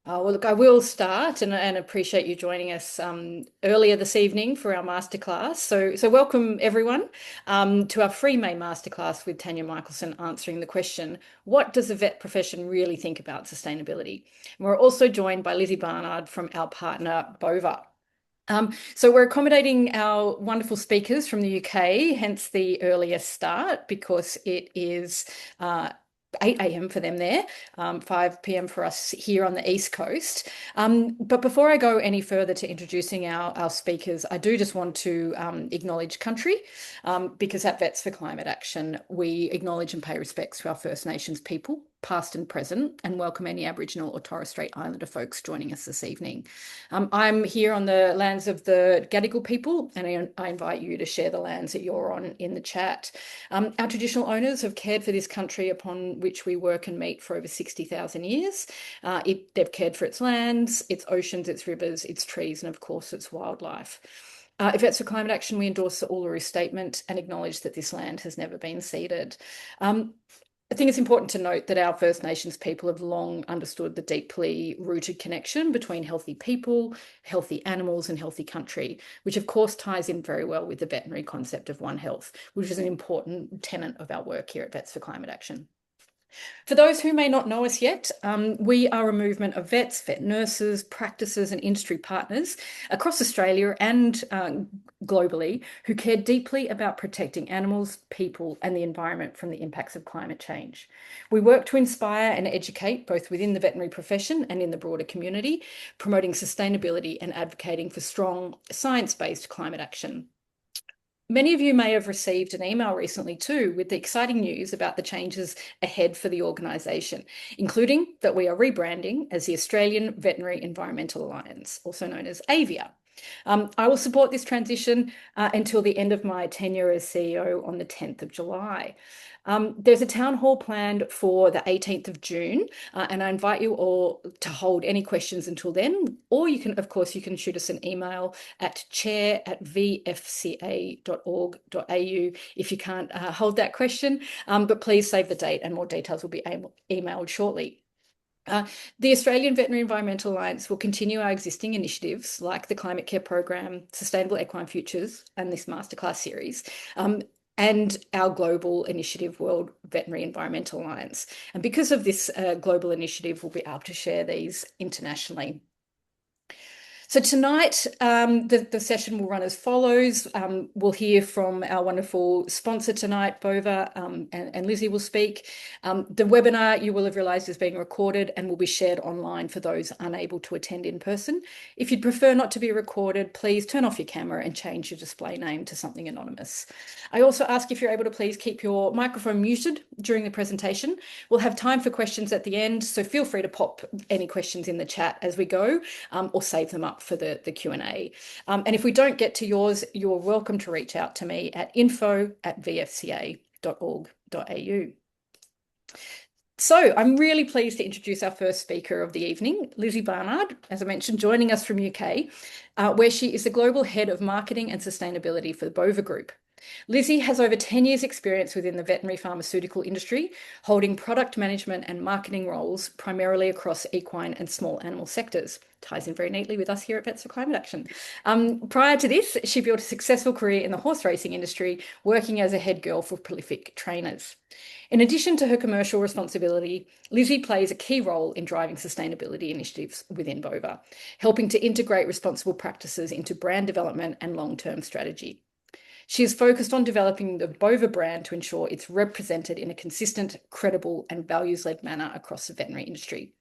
Well, look, I will start and appreciate you joining us earlier this evening for our masterclass. So welcome everyone to our free May masterclass with Tanya Michelsen answering the question, what does the vet profession really think about sustainability? And we're also joined by Lizzie Barnard from our partner Bova. So we're accommodating our wonderful speakers from the UK, hence the earlier start because it is 8 a.m. for them there, 5 p.m. for us here on the East Coast. But before I go any further to introducing our speakers, I do just want to acknowledge country because at Vets for Climate Action, we acknowledge and pay respects to our First Nations people, past and present, and welcome any Aboriginal or Torres Strait Islander folks joining us this evening. I'm here on the lands of the Gadigal people, and I invite you to share the lands that you're on in the chat. Our traditional owners have cared for this country upon which we work and meet for over 60,000 years. They've cared for its lands, its oceans, its rivers, its trees, and of course, its wildlife. If it's for climate action, we endorse the Uluru Statement and acknowledge that this land has never been ceded. I think it's important to note that our First Nations people have long understood the deeply rooted connection between healthy people, healthy animals, and healthy country, which of course ties in very well with the veterinary concept of One Health, which is an important tenet of our work here at Vets for Climate Action. For those who may not know us yet, we are a movement of vets, vet nurses, practices, and industry partners across Australia and globally who care deeply about protecting animals, people, and the environment from the impacts of climate change. We work to inspire and educate both within the veterinary profession and in the broader community, promoting sustainability and advocating for strong science-based climate action. Many of you may have received an email recently too with the exciting news about the changes ahead for the organisation, including that we are rebranding as the Australian Veterinary Environmental Alliance, also known as AVIA. I will support this transition until the end of my tenure as CEO on the 10th of July. There's a town hall planned for the 18th of June, and I invite you all to hold any questions until then, or you can, of course, you can shoot us an email at chair@vfca.org.au if you can't hold that question, but please save the date and more details will be emailed shortly. The Australian Veterinary Environmental Alliance will continue our existing initiatives like the Climate Care Program, Sustainable Equine Futures, and this Masterclass series, and our global initiative, World Veterinary Environmental Alliance. And because of this global initiative, we'll be able to share these internationally. So tonight, the session will run as follows. We'll hear from our wonderful sponsor tonight, Bova, and Lizzie will speak. The webinar, you will have realised, is being recorded and will be shared online for those unable to attend in person. If you'd prefer not to be recorded, please turn off your camera and change your display name to something anonymous. I also ask if you're able to please keep your microphone muted during the presentation. We'll have time for questions at the end, so feel free to pop any questions in the chat as we go, or save them up for the Q&A. And if we don't get to yours, you're welcome to reach out to me at info@vfca.org.au. So I'm really pleased to introduce our first speaker of the evening, Lizzie Barnard, as I mentioned, joining us from UK, where she is the Global Head of Marketing and Sustainability for the Bova Group. Lizzie has over 10 years experience within the veterinary pharmaceutical industry, holding product management and marketing roles primarily across equine and small animal sectors. Ties in very neatly with us here at Vets for Climate Action. Prior to this, she built a successful career in the horse racing industry, working as a head girl for prolific trainers. In addition to her commercial responsibility, Lizzie plays a key role in driving sustainability initiatives within Bova, helping to integrate responsible practices into brand development and long-term strategy. She is focused on developing the Bova brand to ensure it's represented in a consistent, credible, and values-led manner across the veterinary industry.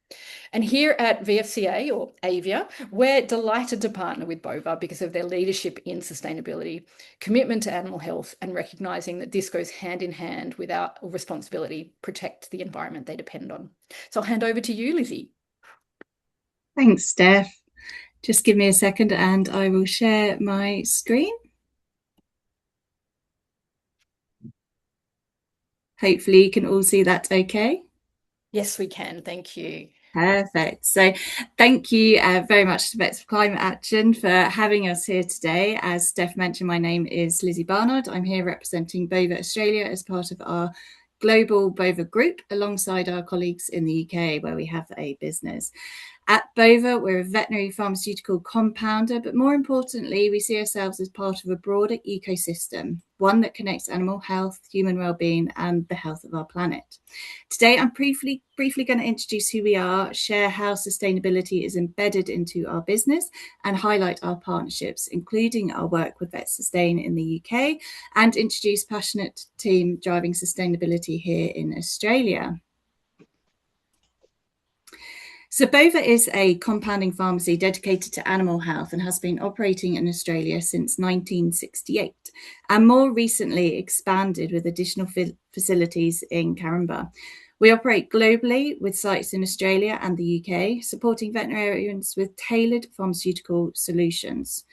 And here at VFCA, or AVIA, we're delighted to partner with Bova because of their leadership in sustainability, commitment to animal health, and recognising that this goes hand in hand with our responsibility to protect the environment they depend on. So I'll hand over to you, Lizzie. Thanks, Steph. Just give me a second and I will share my screen. Hopefully you can all see that okay. Yes, we can. Thank you. Perfect. So thank you very much to Vets for Climate Action for having us here today. As Steph mentioned, my name is Lizzie Barnard. I'm here representing Bova Australia as part of our global Bova group alongside our colleagues in the UK, where we have a business. At Bova, we're a veterinary pharmaceutical compounder, but more importantly, we see ourselves as part of a broader ecosystem, one that connects animal health, human well-being, and the health of our planet. Today, I'm briefly going to introduce who we are, share how sustainability is embedded into our business, and highlight our partnerships, including our work with Vet Sustain in the UK, and introduce passionate team driving sustainability here in Australia. So Bova is a compounding pharmacy dedicated to animal health and has been operating in Australia since 1968, and more recently expanded with additional facilities in Caringbah. We operate globally with sites in Australia and the UK, supporting veterinarians with tailored pharmaceutical solutions.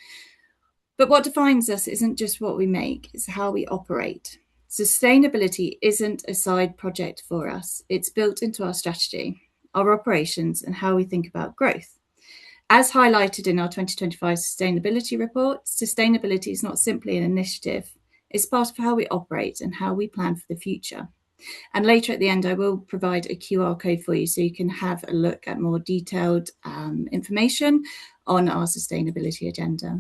But what defines us isn't just what we make, it's how we operate. Sustainability isn't a side project for us, it's built into our strategy, our operations, and how we think about growth. As highlighted in our 2025 sustainability report, sustainability is not simply an initiative, it's part of how we operate and how we plan for the future. And later at the end, I will provide a QR code for you so you can have a look at more detailed information on our sustainability agenda.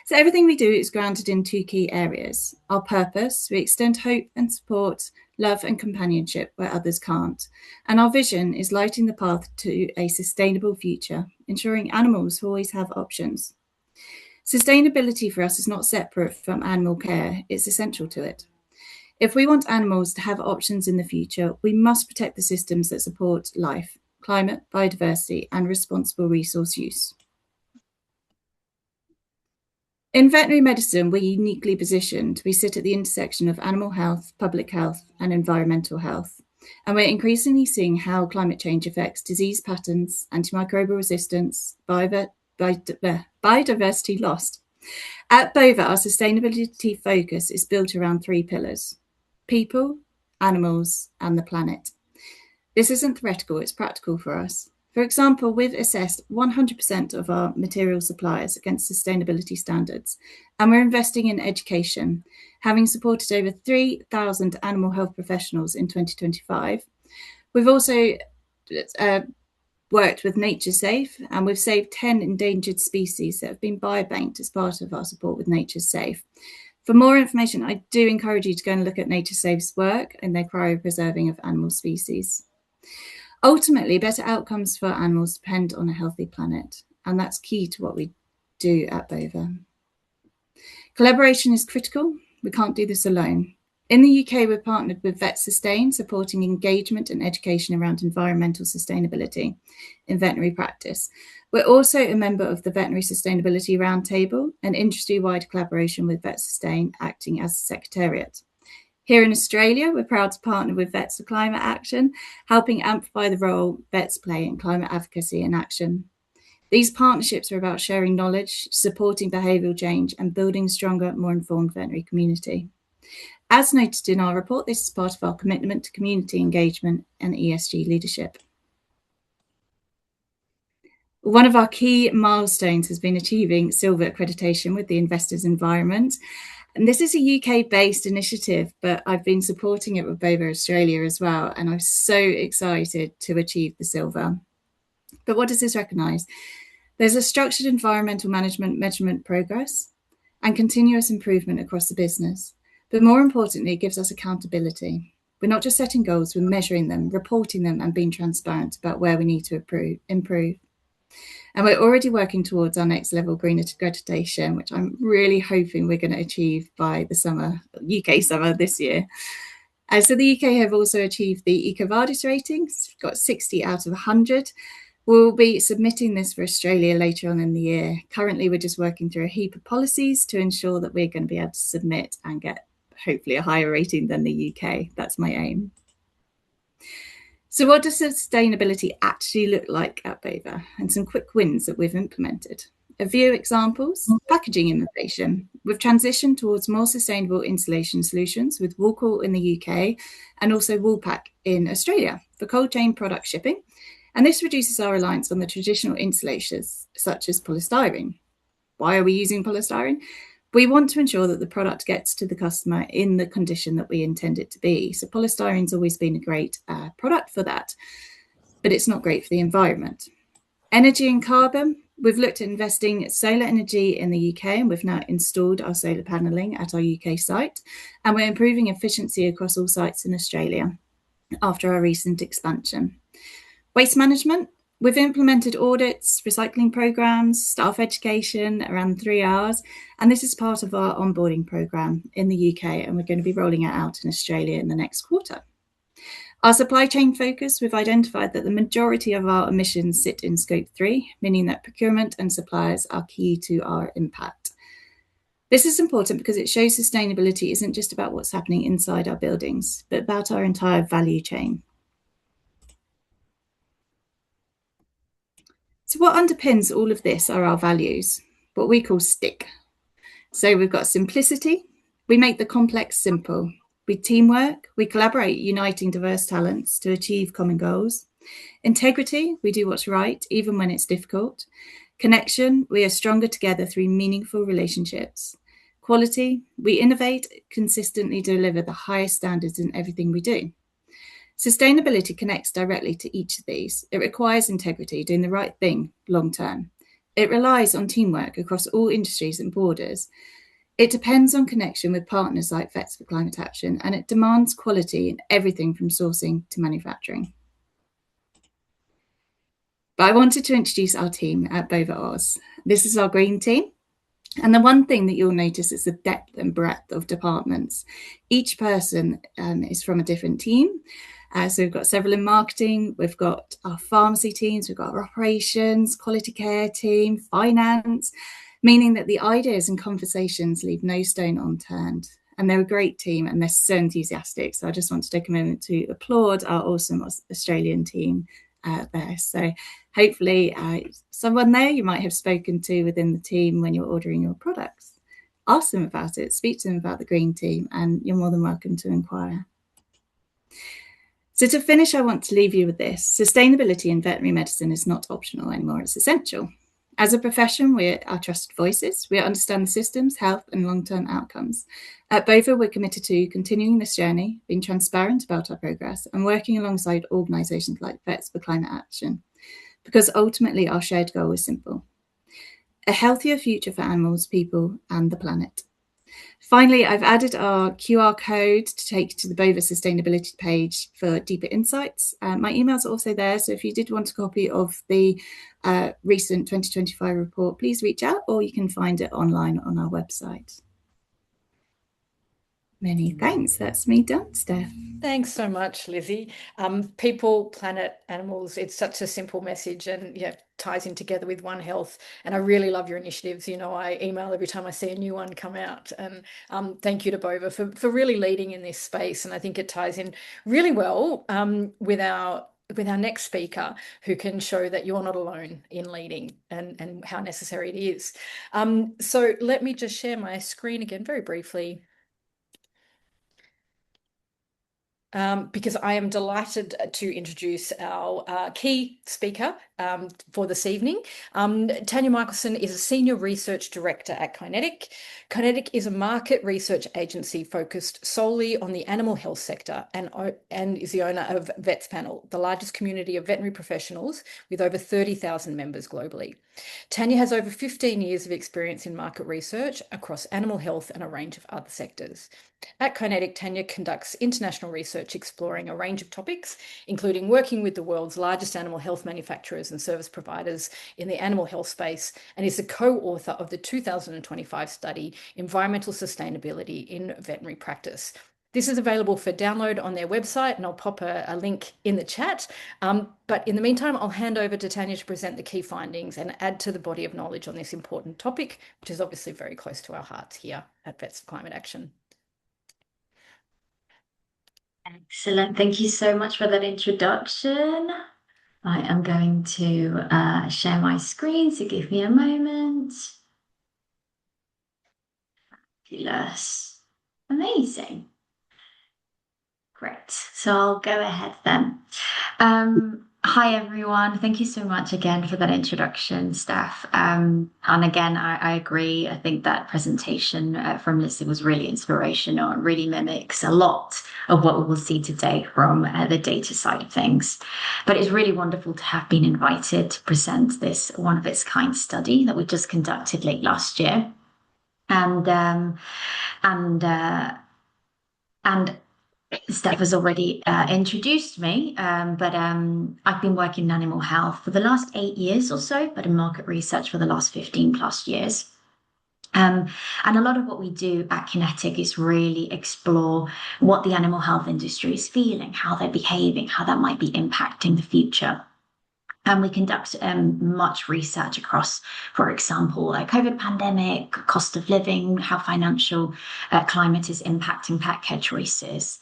So everything we do is grounded in two key areas. Our purpose, we extend hope and support, love and companionship where others can't. And our vision is lighting the path to a sustainable future, ensuring animals always have options. Sustainability for us is not separate from animal care, it's essential to it. If we want animals to have options in the future, we must protect the systems that support life, climate, biodiversity, and responsible resource use. In veterinary medicine, we're uniquely positioned. We sit at the intersection of animal health, public health, and environmental health. And we're increasingly seeing how climate change affects disease patterns, antimicrobial resistance, biodiversity loss. At Bova, our sustainability focus is built around three pillars: people, animals, and the planet. This isn't theoretical, it's practical for us. For example, we've assessed 100% of our material suppliers against sustainability standards, and we're investing in education, having supported over 3,000 animal health professionals in 2025. We've also worked with Nature Safe, and we've saved 10 endangered species that have been biobanked as part of our support with Nature Safe. For more information, I do encourage you to go and look at Nature Safe's work and their cryopreserving of animal species. Ultimately, better outcomes for animals depend on a healthy planet, and that's key to what we do at Bova. Collaboration is critical. We can't do this alone. In the UK, we're partnered with Vet Sustain, supporting engagement and education around environmental sustainability in veterinary practice. We're also a member of the Veterinary Sustainability Roundtable, an industry-wide collaboration with Vet Sustain acting as a secretariat. Here in Australia, we're proud to partner with Vets for Climate Action, helping amplify the role vets play in climate advocacy and action. These partnerships are about sharing knowledge, supporting behavioural change, and building a stronger, more informed veterinary community. As noted in our report, this is part of our commitment to community engagement and ESG leadership. One of our key milestones has been achieving silver accreditation with the Investors Environment. And this is a UK-based initiative, but I've been supporting it with Bova Australia as well, and I'm so excited to achieve the silver. But what does this recognise? There's a structured environmental management measurement progress and continuous improvement across the business. But more importantly, it gives us accountability. We're not just setting goals, we're measuring them, reporting them, and being transparent about where we need to improve. And we're already working towards our next level green accreditation, which I'm really hoping we're going to achieve by the summer, UK summer this year. So the UK have also achieved the EcoVadis ratings, got 60 out of 100. We'll be submitting this for Australia later on in the year. Currently, we're just working through a heap of policies to ensure that we're going to be able to submit and get hopefully a higher rating than the UK. That's my aim. So what does sustainability actually look like at Bova? And some quick wins that we've implemented. A few examples: packaging innovation. We've transitioned towards more sustainable insulation solutions with Woolcool in the UK and also Woolpack in Australia for cold chain product shipping. And this reduces our reliance on the traditional insulators such as polystyrene. Why are we using polystyrene? We want to ensure that the product gets to the customer in the condition that we intend it to be. So polystyrene's always been a great product for that, but it's not great for the environment. Energy and carbon. We've looked at investing solar energy in the UK, and we've now installed our solar paneling at our UK site, and we're improving efficiency across all sites in Australia after our recent expansion. Waste management. We've implemented audits, recycling programs, staff education around 3 hours, and this is part of our onboarding program in the UK, and we're going to be rolling it out in Australia in the next quarter. Our supply chain focus, we've identified that the majority of our emissions sit in scope 3, meaning that procurement and suppliers are key to our impact. This is important because it shows sustainability isn't just about what's happening inside our buildings, but about our entire value chain. So what underpins all of this are our values, what we call STICK. So we've got simplicity. We make the complex simple. We teamwork. We collaborate, uniting diverse talents to achieve common goals. Integrity. We do what's right, even when it's difficult. Connection. We are stronger together through meaningful relationships. Quality. We innovate, consistently deliver the highest standards in everything we do. Sustainability connects directly to each of these. It requires integrity, doing the right thing long term. It relies on teamwork across all industries and borders. It depends on connection with partners like Vets for Climate Action, and it demands quality in everything from sourcing to manufacturing. But I wanted to introduce our team at Bova Oz. This is our green team. And the one thing that you'll notice is the depth and breadth of departments. Each person is from a different team. So we've got several in marketing, we've got our pharmacy teams, we've got our operations, quality care team, finance, meaning that the ideas and conversations leave no stone unturned. And they're a great team and they're so enthusiastic. So I just want to take a moment to applaud our awesome Australian team there. So hopefully someone there you might have spoken to within the team when you're ordering your products. Ask them about it, speak to them about the green team, and you're more than welcome to inquire. So to finish, I want to leave you with this. Sustainability in veterinary medicine is not optional anymore, it's essential. As a profession, we're our trusted voices. We understand the systems, health and long-term outcomes. At Bova, we're committed to continuing this journey, being transparent about our progress and working alongside organisations like Vets for Climate Action, because ultimately our shared goal is simple: a healthier future for animals, people and the planet. Finally, I've added our QR code to take you to the Bova sustainability page for deeper insights. My emails are also there, so if you did want a copy of the recent 2025 report, please reach out, or you can find it online on our website. Many thanks. That's me done, Steph. Thanks so much, Lizzie. People, planet, animals, it's such a simple message and yeah, ties in together with One Health. And I really love your initiatives. You know, I email every time I see a new one come out. And thank you to Bova for really leading in this space. And I think it ties in really well with our next speaker, who can show that you're not alone in leading and how necessary it is. So let me just share my screen again very briefly. Because I am delighted to introduce our key speaker for this evening. Tanya Michelsen is a Senior Research Director at Kinetic. Kinetic is a market research agency focused solely on the animal health sector and is the owner of Vets Panel, the largest community of veterinary professionals with over 30,000 members globally. Tanya has over 15 years of experience in market research across animal health and a range of other sectors. At Kinetic, Tanya conducts international research exploring a range of topics, including working with the world's largest animal health manufacturers and service providers in the animal health space, and is the co-author of the 2025 study, Environmental Sustainability in Veterinary Practice. This is available for download on their website, and I'll pop a link in the chat. But in the meantime, I'll hand over to Tanya to present the key findings and add to the body of knowledge on this important topic, which is obviously very close to our hearts here at Vets for Climate Action. Excellent. Thank you so much for that introduction. I am going to share my screen, so give me a moment. Fabulous. Amazing. Great. So I'll go ahead then. Hi everyone. Thank you so much again for that introduction, Steph. And again, I agree. I think that presentation from Lizzie was really inspirational and really mimics a lot of what we will see today from the data side of things. But it's really wonderful to have been invited to present this one of its kind study that we just conducted late last year. And and uh, and Steph has already introduced me, but I've been working in animal health for the last 8 years or so, but in market research for the last 15 plus years. Um, and a lot of what we do at Kinetic is really explore what the animal health industry is feeling, how they're behaving, how that might be impacting the future. And we conduct much research across, for example, COVID pandemic, cost of living, how financial climate is impacting pet care choices.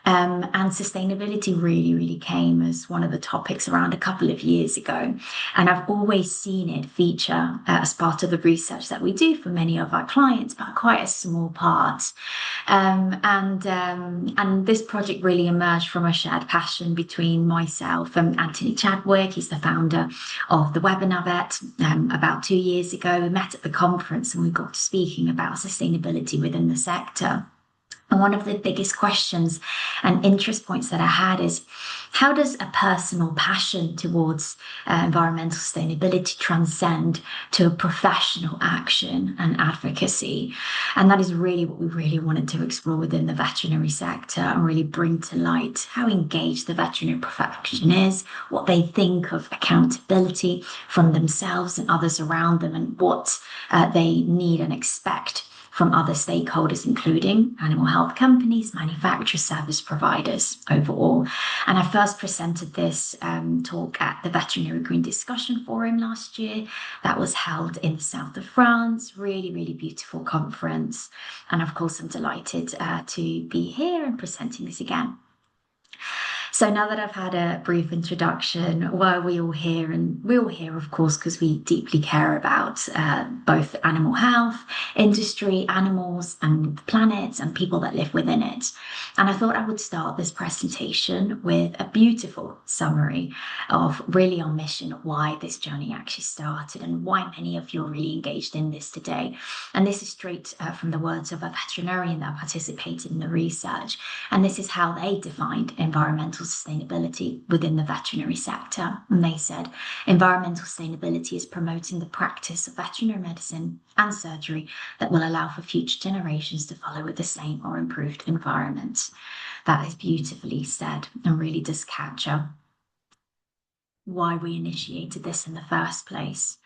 And sustainability really, really came as one of the topics around a couple of years ago. And I've always seen it feature as part of the research that we do for many of our clients, but quite a small part. And this project really emerged from a shared passion between myself and Anthony Chadwick. He's the founder of the Webinar Vet. About 2 years ago, we met at the conference and we got to speaking about sustainability within the sector. And one of the biggest questions and interest points that I had is, how does a personal passion towards environmental sustainability transcend to a professional action and advocacy? And that is really what we really wanted to explore within the veterinary sector and really bring to light how engaged the veterinary profession is, what they think of accountability from themselves and others around them, and what they need and expect from other stakeholders, including animal health companies, manufacturers, service providers overall. And I first presented this talk at the Veterinary Green Discussion Forum last year. That was held in the south of France, really, really beautiful conference. And of course, I'm delighted to be here and presenting this again. So now that I've had a brief introduction, why are we all here? And we're all here, of course, because we deeply care about both animal health, industry, animals, and the planet, and people that live within it. And I thought I would start this presentation with a beautiful summary of really our mission, why this journey actually started, and why many of you are really engaged in this today. And this is straight from the words of a veterinarian that participated in the research. And this is how they defined environmental sustainability within the veterinary sector. And they said, environmental sustainability is promoting the practice of veterinary medicine and surgery that will allow for future generations to follow with the same or improved environment. That is beautifully said and really does capture why we initiated this in the first place.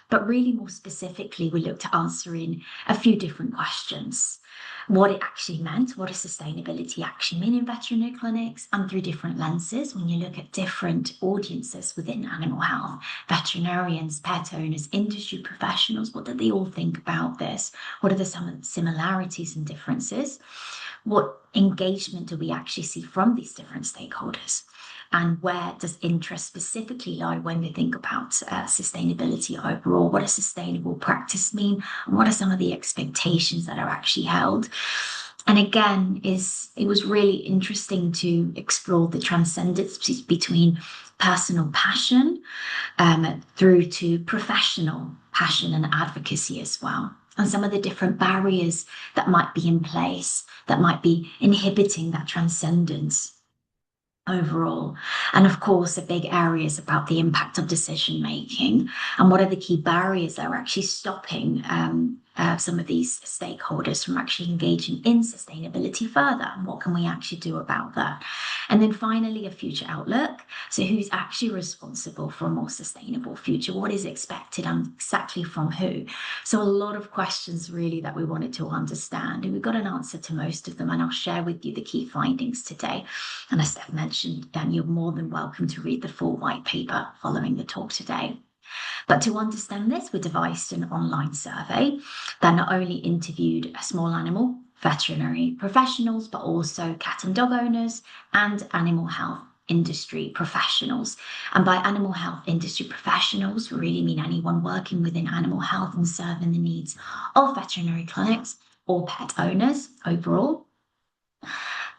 But really more specifically, we looked at answering a few different questions. What it actually meant, what does sustainability actually mean in veterinary clinics, and through different lenses when you look at different audiences within animal health, veterinarians, pet owners, industry professionals, what do they all think about this? What are some similarities and differences? What engagement do we actually see from these different stakeholders? And where does interest specifically lie when they think about sustainability overall? What does sustainable practice mean? And what are some of the expectations that are actually held? And again, it was really interesting to explore the transcendence between personal passion through to professional passion and advocacy as well. And some of the different barriers that might be in place, that might be inhibiting that transcendence overall. And of course, a big area is about the impact of decision making and what are the key barriers that are actually stopping some of these stakeholders from actually engaging in sustainability further, and what can we actually do about that? And then finally, a future outlook. So who's actually responsible for a more sustainable future? What is expected and exactly from who? So a lot of questions really that we wanted to understand, and we've got an answer to most of them, and I'll share with you the key findings today. And as Steph mentioned, you're more than welcome to read the full white paper following the talk today. But to understand this, we devised an online survey that not only interviewed small animal veterinary professionals, but also cat and dog owners and animal health industry professionals. And by animal health industry professionals, we really mean anyone working within animal health and serving the needs of veterinary clinics or pet owners overall.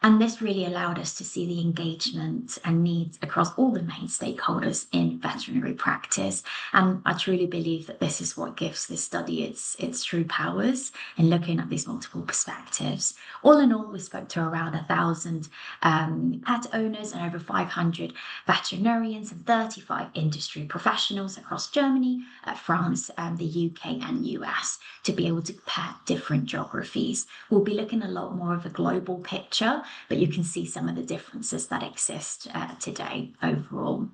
And this really allowed us to see the engagement and needs across all the main stakeholders in veterinary practice. And I truly believe that this is what gives this study its true powers in looking at these multiple perspectives. All in all, we spoke to around 1,000 pet owners and over 500 veterinarians and 35 industry professionals across Germany, France, the UK and US to be able to compare different geographies. We'll be looking a lot more of a global picture, but you can see some of the differences that exist today overall.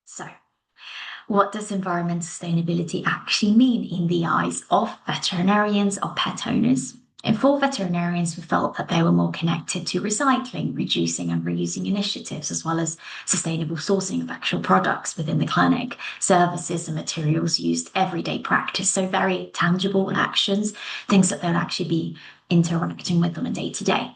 So, what does environmental sustainability actually mean in the eyes of veterinarians or pet owners? And for veterinarians, we felt that they were more connected to recycling, reducing and reusing initiatives, as well as sustainable sourcing of actual products within the clinic, services and materials used everyday practice. So very tangible actions, things that they'll actually be interacting with on a day-to-day.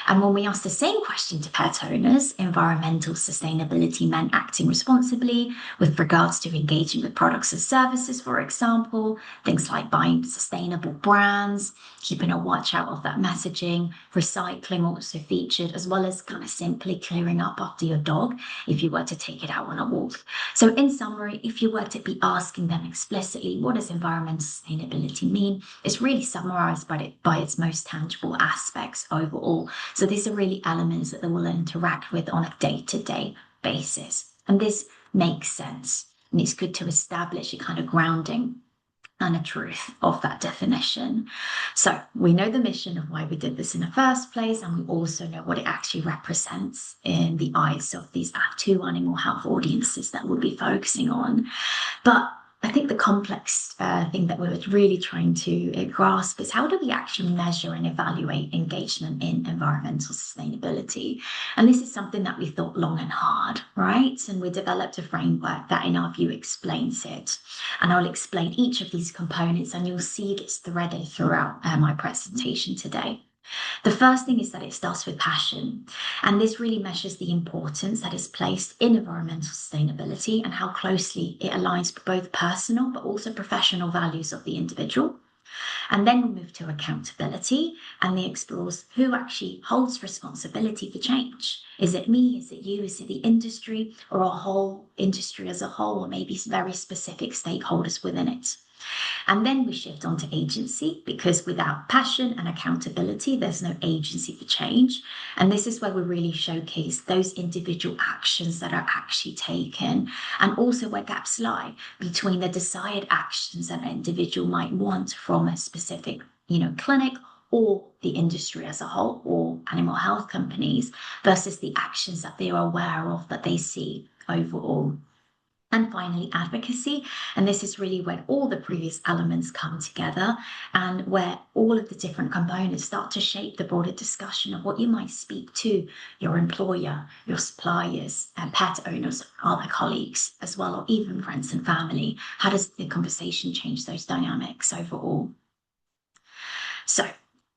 And when we asked the same question to pet owners, environmental sustainability meant acting responsibly with regards to engaging with products and services, for example, things like buying sustainable brands, keeping a watch out of that messaging, recycling also featured, as well as kind of simply clearing up after your dog if you were to take it out on a walk. So in summary, if you were to be asking them explicitly, what does environmental sustainability mean? It's really summarized by its most tangible aspects overall. So these are really elements that they will interact with on a day-to-day basis. And this makes sense. And it's good to establish a kind of grounding and a truth of that definition. So we know the mission of why we did this in the first place, and we also know what it actually represents in the eyes of these two animal health audiences that we'll be focusing on. But I think the complex thing that we were really trying to grasp is how do we actually measure and evaluate engagement in environmental sustainability? And this is something that we thought long and hard, right? And we developed a framework that in our view explains it. And I'll explain each of these components and you'll see it's threaded throughout my presentation today. The first thing is that it starts with passion, and this really measures the importance that is placed in environmental sustainability and how closely it aligns with both personal but also professional values of the individual. And then we move to accountability, and it explores who actually holds responsibility for change. Is it me? Is it you? Is it the industry, or a whole industry as a whole, or maybe very specific stakeholders within it? And then we shift on to agency, because without passion and accountability, there's no agency for change. And this is where we really showcase those individual actions that are actually taken, and also where gaps lie between the desired actions that an individual might want from a specific, clinic or the industry as a whole or animal health companies versus the actions that they are aware of that they see overall. And finally, advocacy. And this is really where all the previous elements come together and where all of the different components start to shape the broader discussion of what you might speak to your employer, your suppliers, and pet owners, other colleagues as well, or even friends and family. How does the conversation change those dynamics overall? So,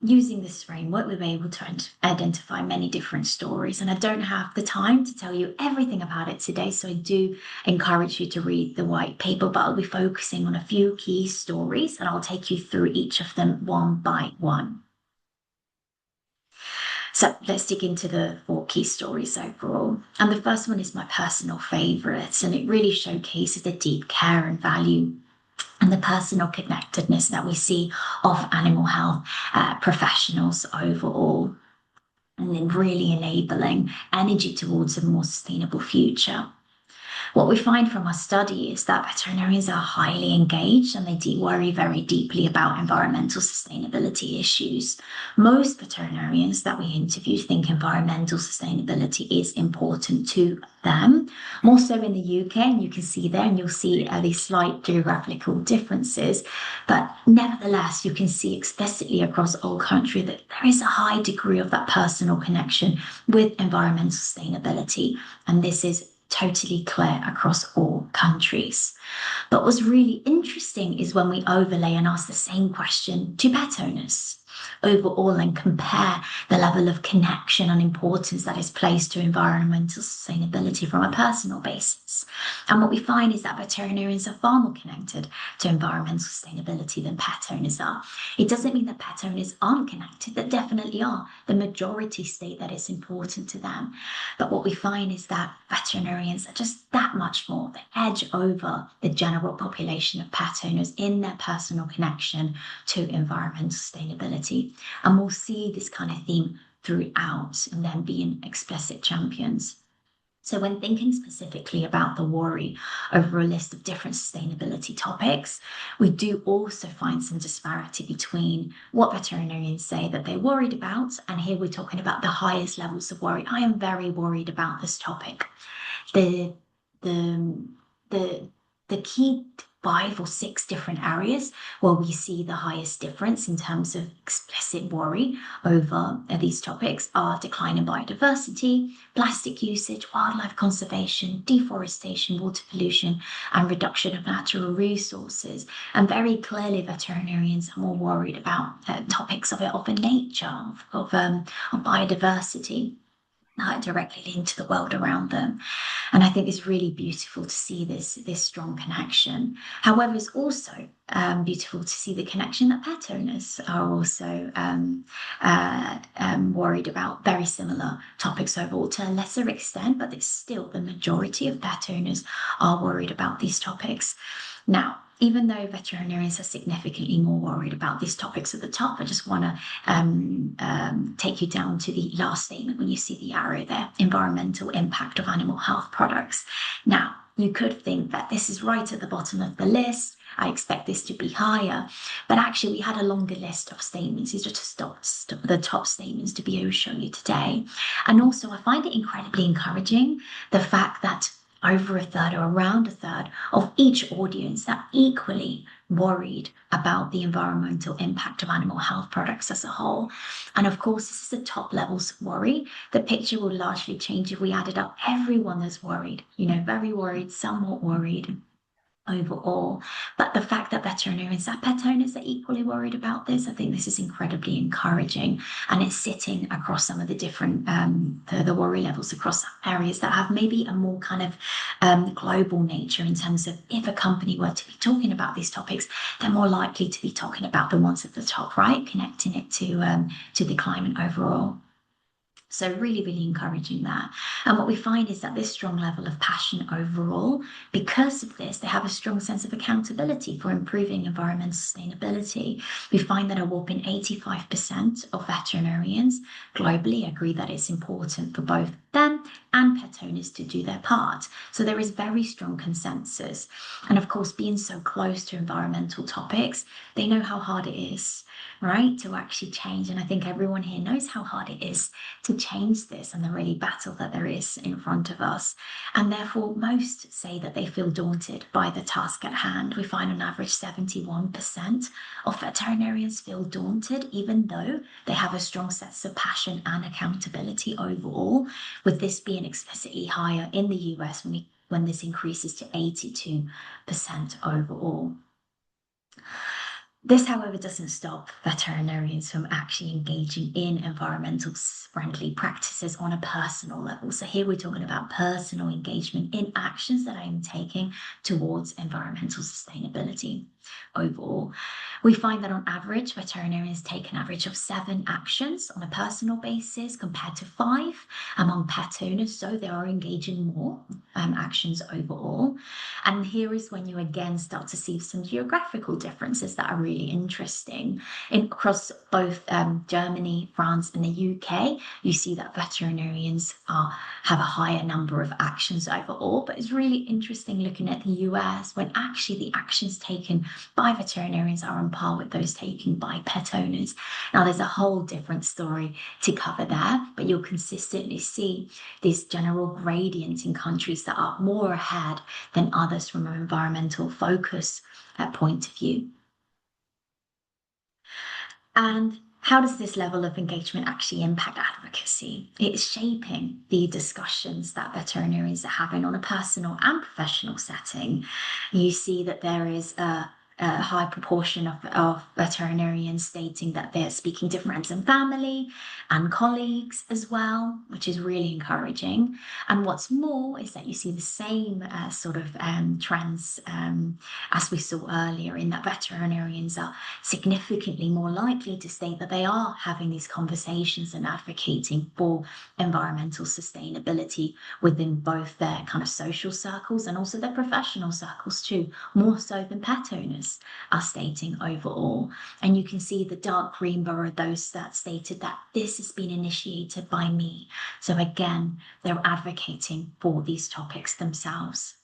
using this framework, we were able to identify many different stories, and I don't have the time to tell you everything about it today, so I do encourage you to read the white paper, but I'll be focusing on a few key stories, and I'll take you through each of them one by one. So let's dig into the 4 key stories overall. And the first one is my personal favourite, and it really showcases the deep care and value and the personal connectedness that we see of animal health professionals overall, and then really enabling energy towards a more sustainable future. What we find from our study is that veterinarians are highly engaged and they worry very deeply about environmental sustainability issues. Most veterinarians that we interview think environmental sustainability is important to them, more so in the UK, and you can see there, and you'll see these slight geographical differences, but nevertheless, you can see explicitly across the whole country that there is a high degree of that personal connection with environmental sustainability, and this is totally clear across all countries. But what's really interesting is when we overlay and ask the same question to pet owners. overall and compare the level of connection and importance that is placed to environmental sustainability from a personal basis. And what we find is that veterinarians are far more connected to environmental sustainability than pet owners are. It doesn't mean that pet owners aren't connected, they definitely are. The majority state that it's important to them. But what we find is that veterinarians are just that much more, the edge over the general population of pet owners in their personal connection to environmental sustainability. And we'll see this kind of theme throughout and then being explicit champions. So when thinking specifically about the worry over a list of different sustainability topics, we do also find some disparity between what veterinarians say that they're worried about, and here we're talking about the highest levels of worry. I am very worried about this topic. The key 5 or 6 different areas where we see the highest difference in terms of explicit worry over these topics are decline in biodiversity, plastic usage, wildlife conservation, deforestation, water pollution, and reduction of natural resources. And very clearly, veterinarians are more worried about topics of nature, of biodiversity, directly linked to the world around them. And I think it's really beautiful to see this strong connection. However, it's also beautiful to see the connection that pet owners are also worried about very similar topics overall, to a lesser extent, but it's still the majority of pet owners are worried about these topics. Now, even though veterinarians are significantly more worried about these topics at the top, I just want to take you down to the last statement when you see the arrow there, environmental impact of animal health products. Now, you could think that this is right at the bottom of the list. I expect this to be higher, but actually we had a longer list of statements. These are just the top statements to be able to show you today. And also I find it incredibly encouraging, the fact that over a third or around a third of each audience are equally worried about the environmental impact of animal health products as a whole. And of course, this is the top levels of worry. The picture will largely change if we added up everyone that's worried, very worried, somewhat worried overall. But the fact that veterinarians and pet owners are equally worried about this, I think this is incredibly encouraging, and it's sitting across some of the different the worry levels across areas that have maybe a more kind of global nature, in terms of if a company were to be talking about these topics, they're more likely to be talking about the ones at the top, right, connecting it to the climate overall. So really, really encouraging that. And what we find is that this strong level of passion overall, because of this, they have a strong sense of accountability for improving environmental sustainability. We find that a whopping 85% of veterinarians globally agree that it's important for both them and pet owners to do their part. So there is very strong consensus. And of course, being so close to environmental topics, they know how hard it is, right, to actually change. And I think everyone here knows how hard it is to change this, and the really battle that there is in front of us. And therefore, most say that they feel daunted by the task at hand. We find on average 71% of veterinarians feel daunted, even though they have a strong sense of passion and accountability overall, with this being explicitly higher in the US when this increases to 82% overall. This, however, doesn't stop veterinarians from actually engaging in environmental friendly practices on a personal level. So here we're talking about personal engagement in actions that I'm taking towards environmental sustainability overall. We find that on average, veterinarians take an average of 7 actions on a personal basis compared to 5 among pet owners. So they are engaging more actions overall. And here is when you again start to see some geographical differences that are really interesting. Across both Germany, France, and the UK, you see that veterinarians have a higher number of actions overall. But it's really interesting looking at the US, when actually the actions taken by veterinarians are on par with those taken by pet owners. Now, there's a whole different story to cover there, but you'll consistently see this general gradient in countries that are more ahead than others from an environmental focus point of view. And how does this level of engagement actually impact advocacy? It's shaping the discussions that veterinarians are having on a personal and professional setting. You see that there is a high proportion of veterinarians stating that they're speaking to friends and family and colleagues as well, which is really encouraging. And what's more is that you see the same sort of trends as we saw earlier, in that veterinarians are significantly more likely to state that they are having these conversations and advocating for environmental sustainability within both their kind of social circles and also their professional circles too, more so than pet owners are stating overall. And you can see the dark green bar are those that stated that this has been initiated by me. So again, they're advocating for these topics themselves.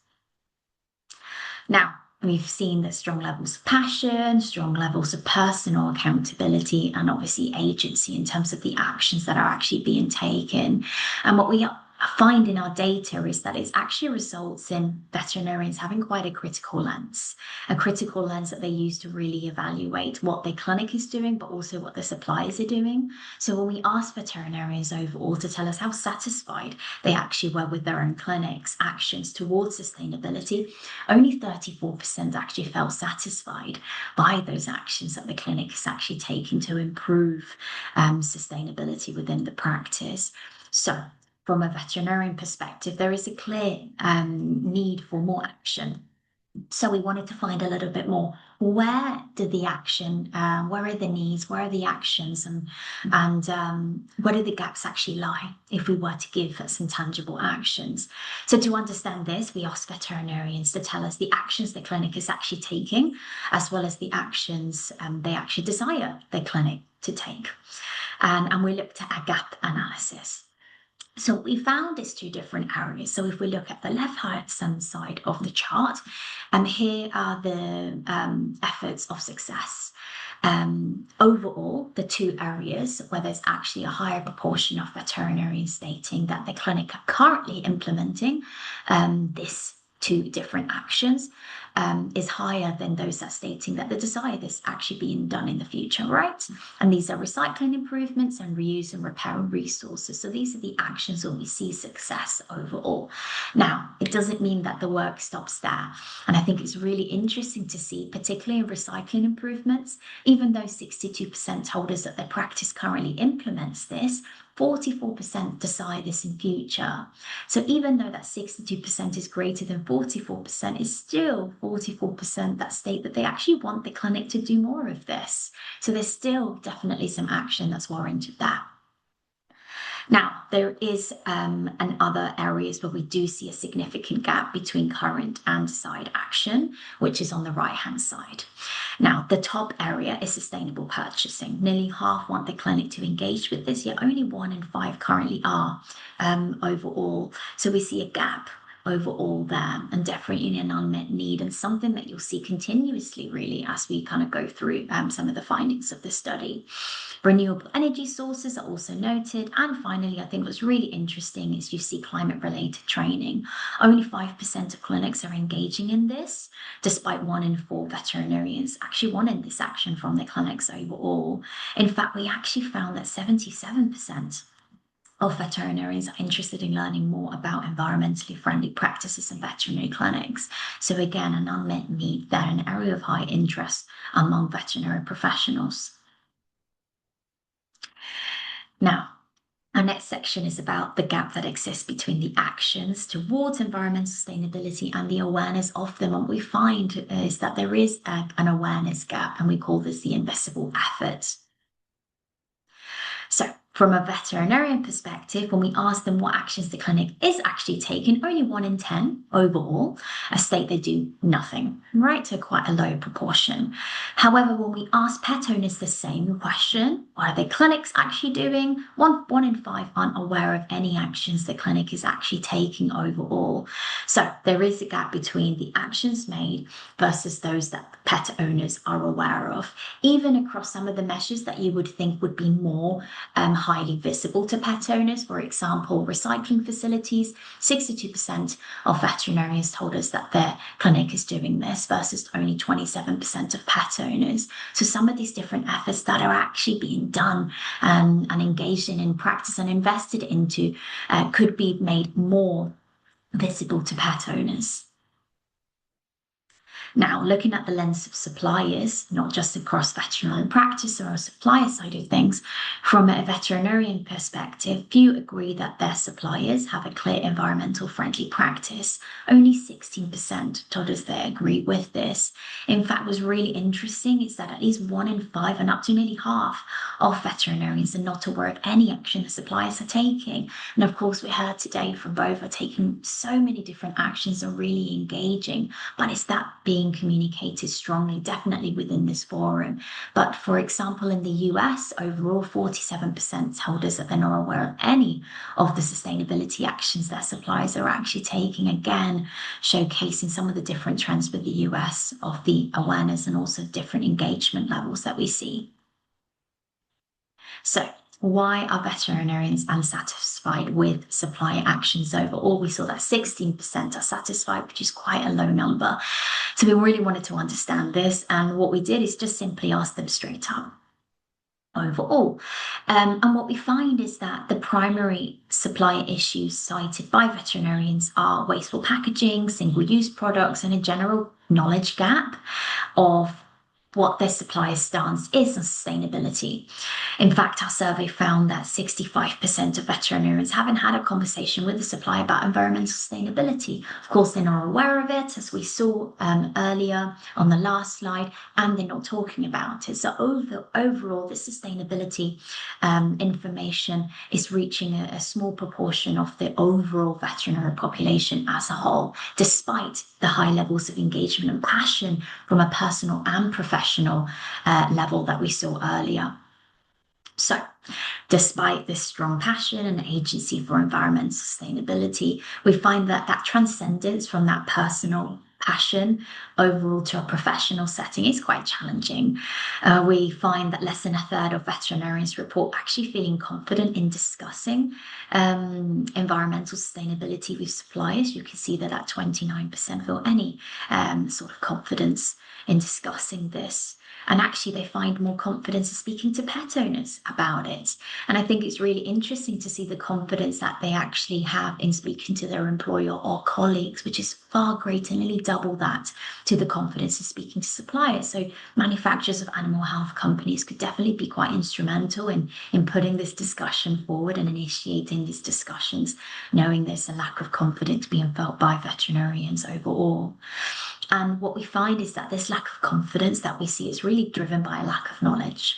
Now, we've seen that strong levels of passion, strong levels of personal accountability, and obviously agency in terms of the actions that are actually being taken. And what we find in our data is that it actually results in veterinarians having quite a critical lens that they use to really evaluate what their clinic is doing, but also what their suppliers are doing. So when we ask veterinarians overall to tell us how satisfied they actually were with their own clinic's actions towards sustainability, only 34% actually felt satisfied by those actions that the clinic is actually taking to improve sustainability within the practice. So from a veterinarian perspective, there is a clear need for more action. So we wanted to find a little bit more. Where did the action, where are the needs, where are the actions, and where do the gaps actually lie if we were to give some tangible actions? So to understand this, we asked veterinarians to tell us the actions the clinic is actually taking, as well as the actions they actually desire their clinic to take. And we looked at a gap analysis. So what we found is two different areas. So if we look at the left-hand side of the chart, here are the efforts of success. Overall, the two areas where there's actually a higher proportion of veterinarians stating that the clinic are currently implementing this two different actions is higher than those that stating that they desire this actually being done in the future, right? And these are recycling improvements and reuse and repair of resources. So these are the actions where we see success overall. Now, it doesn't mean that the work stops there. And I think it's really interesting to see, particularly in recycling improvements, even though 62% told us that their practice currently implements this, 44% desire this in future. So even though that 62% is greater than 44%, it's still 44% that state that they actually want the clinic to do more of this. So there's still definitely some action that's warranted there. Now, there is other areas where we do see a significant gap between current and desired action, which is on the right-hand side. Now, the top area is sustainable purchasing. Nearly half want the clinic to engage with this, yet only 1 in 5 currently are overall. So we see a gap overall there, and definitely an unmet need, and something that you'll see continuously really as we kind of go through some of the findings of the study. Renewable energy sources are also noted, and finally, I think what's really interesting is you see climate-related training. Only 5% of clinics are engaging in this, despite 1 in 4 veterinarians actually wanting this action from their clinics overall. In fact, we actually found that 77% of veterinarians are interested in learning more about environmentally friendly practices in veterinary clinics. So again, an unmet need there, an area of high interest among veterinary professionals. Now, our next section is about the gap that exists between the actions towards environmental sustainability and the awareness of them. And what we find is that there is an awareness gap, and we call this the invisible effort. So from a veterinarian perspective, when we ask them what actions the clinic is actually taking, only 1 in 10 overall state they do nothing, right? So quite a low proportion. However, when we ask pet owners the same question, what are their clinics actually doing? 1 in 5 aren't aware of any actions the clinic is actually taking overall. So there is a gap between the actions made versus those that pet owners are aware of, even across some of the measures that you would think would be more highly visible to pet owners. For example, recycling facilities, 62% of veterinarians told us that their clinic is doing this versus only 27% of pet owners. So some of these different efforts that are actually being done and engaged in practice and invested into could be made more visible to pet owners. Now, looking at the lens of suppliers, not just across veterinary practice or a supplier side of things, from a veterinarian perspective, few agree that their suppliers have a clear environmental friendly practice. Only 16% told us they agree with this. In fact, what's really interesting is that at least 1 in 5 and up to nearly half of veterinarians are not aware of any action the suppliers are taking. And of course, we heard today from both are taking so many different actions and really engaging, but it's that being communicated strongly, definitely within this forum. But for example, in the US, overall 47% told us that they're not aware of any of the sustainability actions their suppliers are actually taking, again, showcasing some of the different trends with the US of the awareness and also different engagement levels that we see. So, why are veterinarians unsatisfied with supplier actions overall? We saw that 16% are satisfied, which is quite a low number. So we really wanted to understand this. And what we did is just simply ask them straight up overall. And what we find is that the primary supplier issues cited by veterinarians are wasteful packaging, single-use products, and a general knowledge gap of what their supplier stance is on sustainability. In fact, our survey found that 65% of veterinarians haven't had a conversation with the supplier about environmental sustainability. Of course, they're not aware of it, as we saw earlier on the last slide, and they're not talking about it. So overall, the sustainability information is reaching a small proportion of the overall veterinary population as a whole, despite the high levels of engagement and passion from a personal and professional level that we saw earlier. So, despite this strong passion and agency for environmental sustainability, we find that that transcendence from that personal passion overall to a professional setting is quite challenging. We find that less than a third of veterinarians report actually feeling confident in discussing environmental sustainability with suppliers. You can see that at 29% feel any sort of confidence in discussing this. And actually, they find more confidence in speaking to pet owners about it. And I think it's really interesting to see the confidence that they actually have in speaking to their employer or colleagues, which is far greater, nearly double that, to the confidence in speaking to suppliers. So manufacturers of animal health companies could definitely be quite instrumental in putting this discussion forward and initiating these discussions, knowing there's a lack of confidence being felt by veterinarians overall. And what we find is that this lack of confidence that we see is really driven by a lack of knowledge.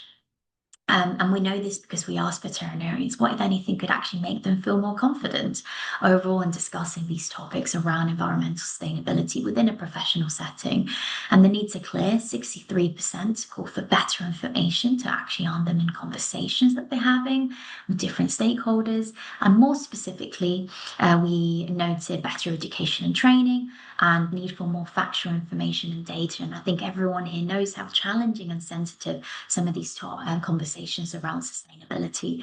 And we know this because we ask veterinarians what, if anything, could actually make them feel more confident overall in discussing these topics around environmental sustainability within a professional setting. And the needs are clear. 63% call for better information to actually arm them in conversations that they're having with different stakeholders. And more specifically, we noted better education and training and need for more factual information and data. And I think everyone here knows how challenging and sensitive some of these conversations around sustainability,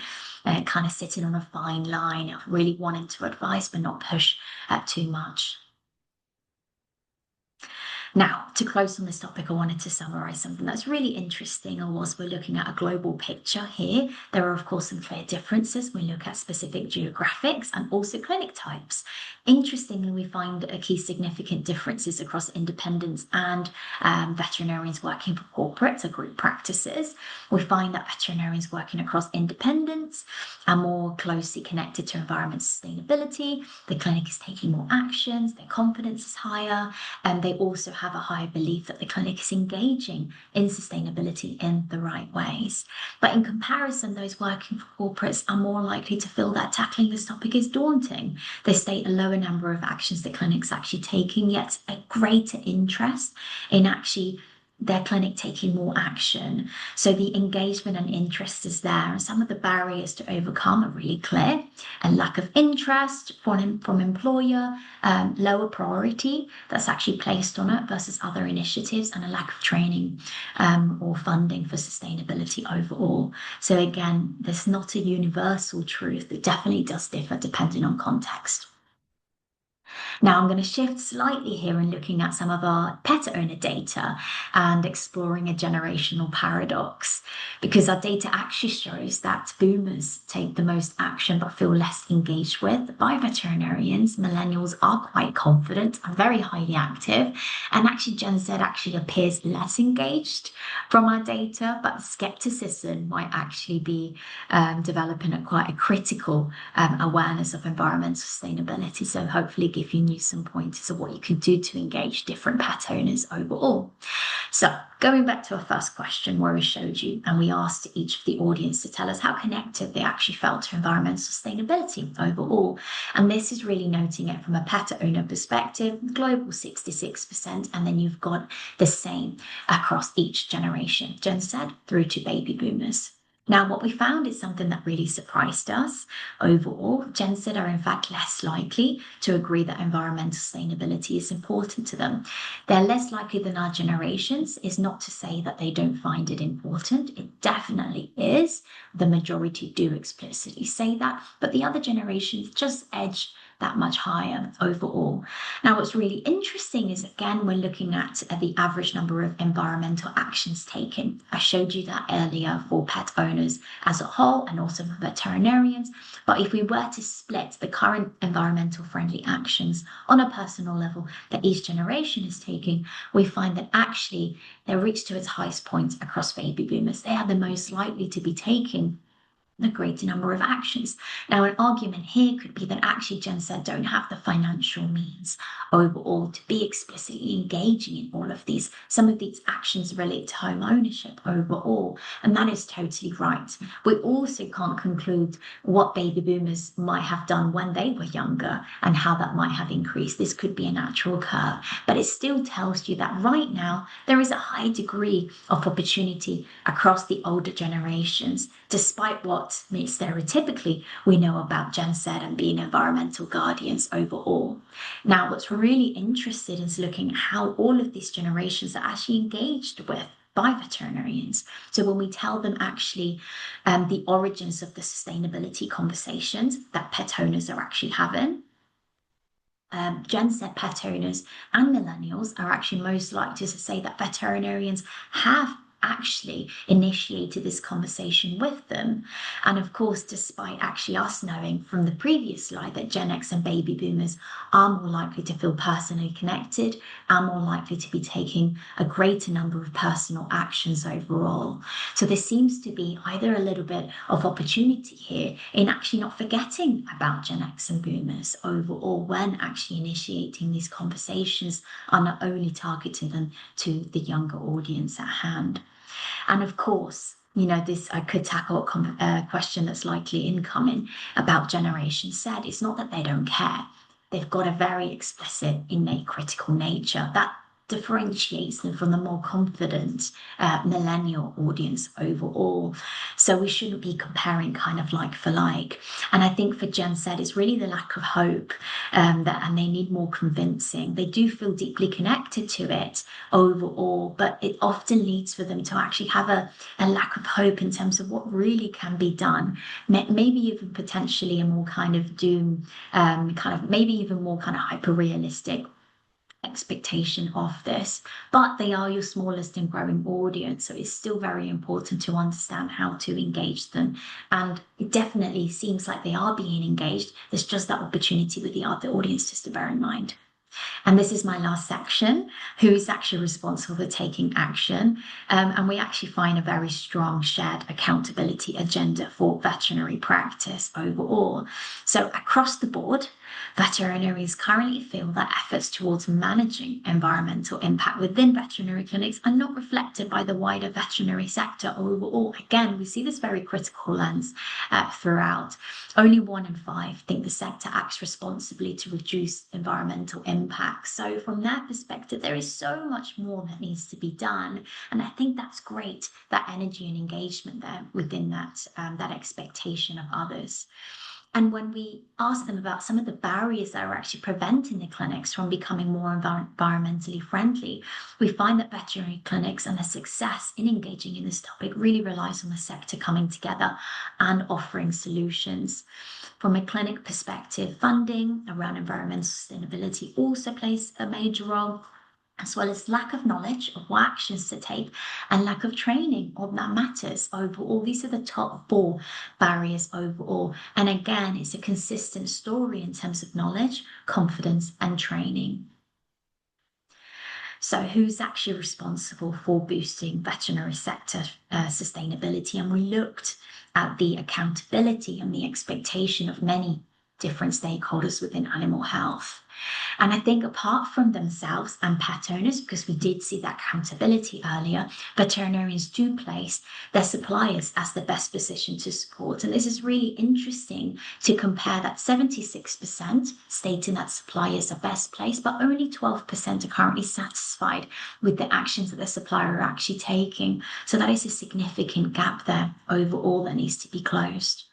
kind of sitting on a fine line of really wanting to advise but not push too much. Now, to close on this topic, I wanted to summarize something that's really interesting. And whilst we're looking at a global picture here, there are, of course, some clear differences. We look at specific geographics and also clinic types. Interestingly, we find key significant differences across independents and veterinarians working for corporates or group practices. We find that veterinarians working across independents are more closely connected to environmental sustainability. The clinic is taking more actions, their confidence is higher, and they also have a higher belief that the clinic is engaging in sustainability in the right ways. But in comparison, those working for corporates are more likely to feel that tackling this topic is daunting. They state a lower number of actions the clinic's actually taking, yet a greater interest in actually their clinic taking more action. So the engagement and interest is there, and some of the barriers to overcome are really clear. A lack of interest from employer, lower priority that's actually placed on it versus other initiatives, and a lack of training or funding for sustainability overall. So again, there's not a universal truth. It definitely does differ depending on context. Now I'm going to shift slightly here and looking at some of our pet owner data and exploring a generational paradox, because our data actually shows that boomers take the most action but feel less engaged with by veterinarians. Millennials are quite confident and very highly active, and actually Gen Z actually appears less engaged from our data, but skepticism might actually be developing quite a critical awareness of environmental sustainability. So hopefully giving you some pointers of what you can do to engage different pet owners overall. So going back to our first question where we showed you and we asked each of the audience to tell us how connected they actually felt to environmental sustainability overall. And this is really noting it from a pet owner perspective, global 66%, and then you've got the same across each generation, Gen Z through to baby boomers. Now, what we found is something that really surprised us. Overall, Gen Z are in fact less likely to agree that environmental sustainability is important to them. They're less likely than our generations. Is not to say that they don't find it important. It definitely is. The majority do explicitly say that, but the other generations just edge that much higher overall. Now, what's really interesting is, again, we're looking at the average number of environmental actions taken. I showed you that earlier for pet owners as a whole and also for veterinarians. But if we were to split the current environmental friendly actions on a personal level that each generation is taking, we find that actually they reach to its highest point across baby boomers. They are the most likely to be taking a greater number of actions. Now, an argument here could be that actually Gen Z don't have the financial means overall to be explicitly engaging in all of these. Some of these actions relate to home ownership overall, and that is totally right. We also can't conclude what baby boomers might have done when they were younger and how that might have increased. This could be a natural curve, but it still tells you that right now there is a high degree of opportunity across the older generations, despite what stereotypically we know about Gen Z and being environmental guardians overall. Now, what's really interesting is looking at how all of these generations are actually engaged with by veterinarians. So when we tell them actually the origins of the sustainability conversations that pet owners are actually having, Gen Z pet owners and millennials are actually most likely to say that veterinarians have actually initiated this conversation with them. And of course, despite actually us knowing from the previous slide that Gen X and baby boomers are more likely to feel personally connected and more likely to be taking a greater number of personal actions overall. So there seems to be either a little bit of opportunity here in actually not forgetting about Gen X and boomers overall when actually initiating these conversations are not only targeting them to the younger audience at hand. And of course, this I could tackle a question that's likely incoming about Generation Z. It's not that they don't care. They've got a very explicit, innate critical nature that differentiates them from the more confident millennial audience overall. So we shouldn't be comparing kind of like for like. And I think for Gen Z, it's really the lack of hope and they need more convincing. They do feel deeply connected to it overall, but it often leads for them to actually have a lack of hope in terms of what really can be done. Maybe even potentially a more kind of maybe even more kind of hyper-realistic expectation of this, but they are your smallest and growing audience, so it's still very important to understand how to engage them, and it definitely seems like they are being engaged. There's just that opportunity with the other audience just to bear in mind. And this is my last section, who is actually responsible for taking action. And we actually find a very strong shared accountability agenda for veterinary practice overall. So across the board, veterinarians currently feel that efforts towards managing environmental impact within veterinary clinics are not reflected by the wider veterinary sector overall. Again, we see this very critical lens throughout. Only 1 in 5 think the sector acts responsibly to reduce environmental impact. So from their perspective, there is so much more that needs to be done. And I think that's great, that energy and engagement there within that expectation of others. And when we ask them about some of the barriers that are actually preventing the clinics from becoming more environmentally friendly, we find that veterinary clinics and their success in engaging in this topic really relies on the sector coming together and offering solutions. From a clinic perspective, funding around environmental sustainability also plays a major role, as well as lack of knowledge of what actions to take and lack of training on that matters overall. These are the top 4 barriers overall. And again, it's a consistent story in terms of knowledge, confidence, and training. So who's actually responsible for boosting veterinary sector sustainability? And we looked at the accountability and the expectation of many different stakeholders within animal health. And I think apart from themselves and pet owners, because we did see that accountability earlier, veterinarians do place their suppliers as the best position to support. And this is really interesting to compare that 76% stating that suppliers are best placed, but only 12% are currently satisfied with the actions that the supplier are actually taking. So that is a significant gap there overall that needs to be closed.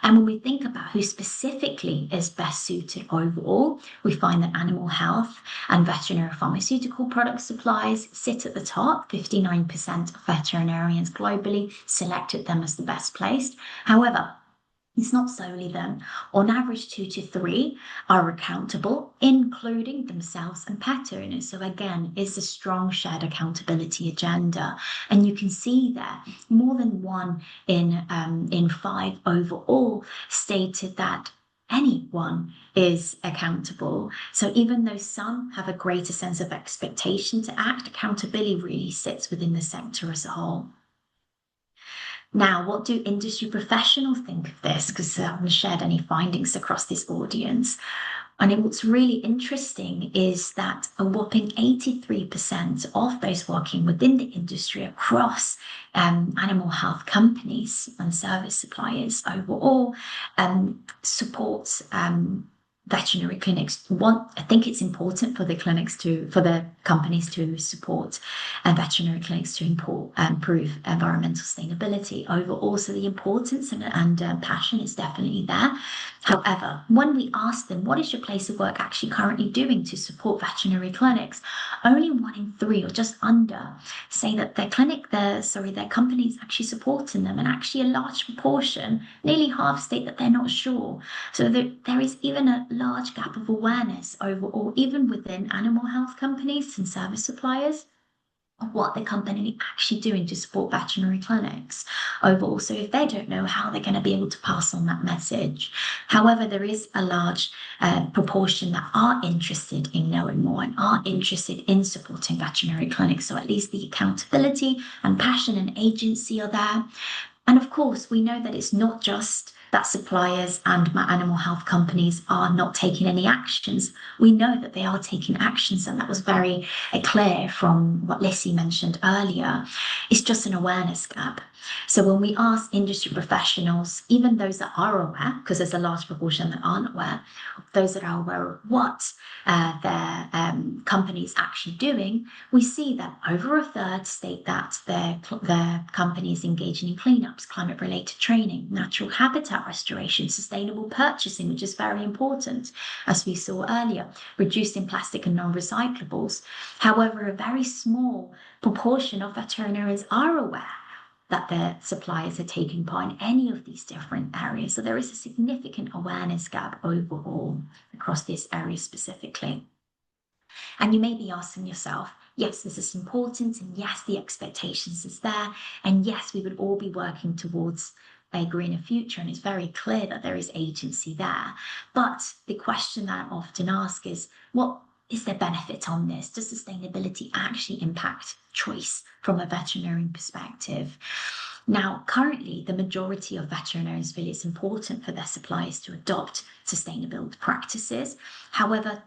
And when we think about who specifically is best suited overall, we find that animal health and veterinary pharmaceutical product supplies sit at the top. 59% of veterinarians globally selected them as the best placed. However, it's not solely them. On average, 2 to 3 are accountable, including themselves and pet owners. So again, it's a strong shared accountability agenda. And you can see there, more than 1 in 5 overall stated that anyone is accountable. So even though some have a greater sense of expectation to act, accountability really sits within the sector as a whole. Now, what do industry professionals think of this? Because I haven't shared any findings across this audience. And what's really interesting is that a whopping 83% of those working within the industry across animal health companies and service suppliers overall supports veterinary clinics. I think it's important for the companies to support veterinary clinics to improve environmental sustainability overall. So the importance and passion is definitely there. However, when we ask them, what is your place of work actually currently doing to support veterinary clinics? Only 1 in 3 or just under say that their company is actually supporting them. And actually a large proportion, nearly half, state that they're not sure. So there is even a large gap of awareness overall, even within animal health companies and service suppliers, of what the company actually doing to support veterinary clinics overall. So if they don't know, how they're going to be able to pass on that message. However, there is a large proportion that are interested in knowing more and are interested in supporting veterinary clinics. So at least the accountability and passion and agency are there. And of course, we know that it's not just that suppliers and animal health companies are not taking any actions. We know that they are taking actions, and that was very clear from what Lissy mentioned earlier. It's just an awareness gap. So when we ask industry professionals, even those that are aware, because there's a large proportion that aren't aware, those that are aware of what their company's actually doing, we see that over a third state that their company is engaging in cleanups, climate-related training, natural habitat restoration, sustainable purchasing, which is very important, as we saw earlier, reducing plastic and non-recyclables. However, a very small proportion of veterinarians are aware that their suppliers are taking part in any of these different areas. So there is a significant awareness gap overall across this area specifically. And you may be asking yourself, yes, this is important, and yes, the expectations is there, and yes, we would all be working towards a greener future, and it's very clear that there is agency there. But the question that I often ask is, what is there benefit on this? Does sustainability actually impact choice from a veterinarian perspective? Now, currently, the majority of veterinarians feel it's important for their suppliers to adopt sustainable practices. However,